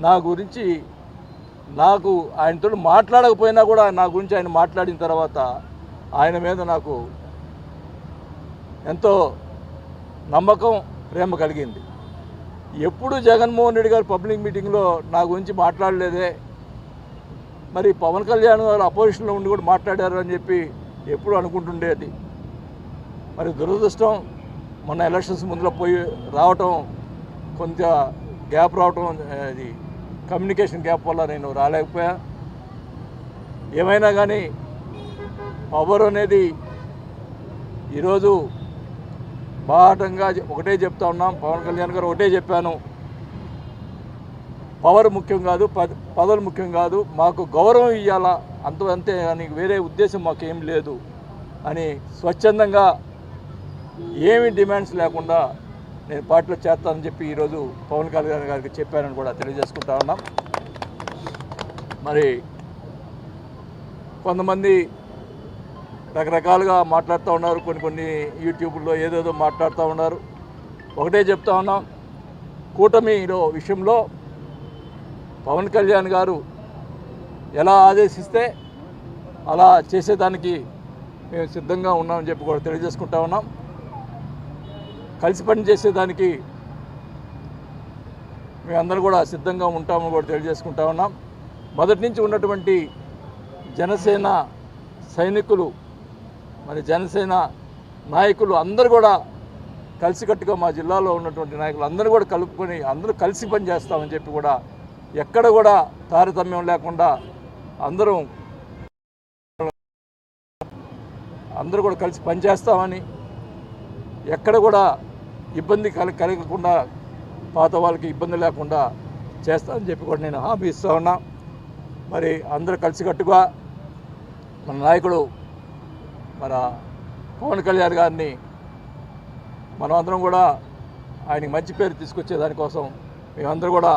నా గురించి నాకు ఆయనతో మాట్లాడకపోయినా కూడా నా గురించి ఆయన మాట్లాడిన తర్వాత ఆయన మీద నాకు ఎంతో నమ్మకం, ప్రేమ కలిగింది. ఎప్పుడు జగన్మోహన్ రెడ్డి గారు పబ్లిక్ మీటింగ్లో నా గురించి మాట్లాడలేదే, మరి పవన్ కళ్యాణ్ గారు అపోజిషన్లో ఉండి కూడా మాట్లాడారు అని చెప్పి ఎప్పుడు అనుకుంటుండేది. మరి దురదృష్టం మొన్న ఎలక్షన్స్ ముందులో రావటం, కొంత గ్యాప్ రావటం, అది కమ్యూనికేషన్ గ్యాప్ వల్ల నేను రాలేకపోయా. ఏమైనా కానీ పవర్ అనేది ఈరోజు బాటంగా ఒకటే చెప్తా ఉన్నాం. పవన్ కళ్యాణ్ గారు ఒకటే చెప్పాను, పవర్ ముఖ్యం కాదు, పదవులు ముఖ్యం కాదు, మాకు గౌరవం ఇవ్వాలా అంతే అని వేరే ఉద్దేశం మాకేం లేదు అని స్వచ్ఛందంగా ఏమి డిమాండ్స్ లేకుండా నేను పార్టీలో చేస్తానని చెప్పి ఈరోజు పవన్ కళ్యాణ్ గారికి చెప్పానని కూడా తెలియజేసుకుంటా ఉన్నాం. మరి కొంతమంది రకరకాలుగా మాట్లాడుతూ ఉన్నారు, కొన్ని యూట్యూబ్లో ఏదేదో మాట్లాడుతూ ఉన్నారు. ఒకటే చెప్తా ఉన్నాం, కూటమిలో విషయంలో పవన్ కళ్యాణ్ గారు ఎలా ఆదేశిస్తే అలా చేసేదానికి మేము సిద్ధంగా ఉన్నామని చెప్పి కూడా తెలియజేసుకుంటా ఉన్నాం. కలిసి పని చేసేదానికి మేమందరూ కూడా సిద్ధంగా ఉంటామని కూడా తెలియజేసుకుంటా ఉన్నాం. మొదటి నుంచి ఉన్నటువంటి జనసేన సైనికులు, మరి జనసేన నాయకులు అందరూ కూడా కలిసికట్టుగా మా జిల్లాలో ఉన్నటువంటి నాయకులు అందరూ కూడా కలుపుకొని అందరూ కలిసి పని చేస్తామని చెప్పి కూడా ఎక్కడ కూడా తారతమ్యం లేకుండా అందరూ కూడా కలిసి పనిచేస్తామని, ఎక్కడ కూడా ఇబ్బంది కలగకుండా పాత వాళ్ళకి ఇబ్బంది లేకుండా చేస్తామని చెప్పి కూడా నేను హామీ ఇస్తూ ఉన్నా. మరి అందరూ కలిసికట్టుగా మన నాయకుడు మన పవన్ కళ్యాణ్ గారిని మనం అందరం కూడా ఆయనకి మంచి పేరు తీసుకొచ్చే దానికోసం మేమందరూ కూడా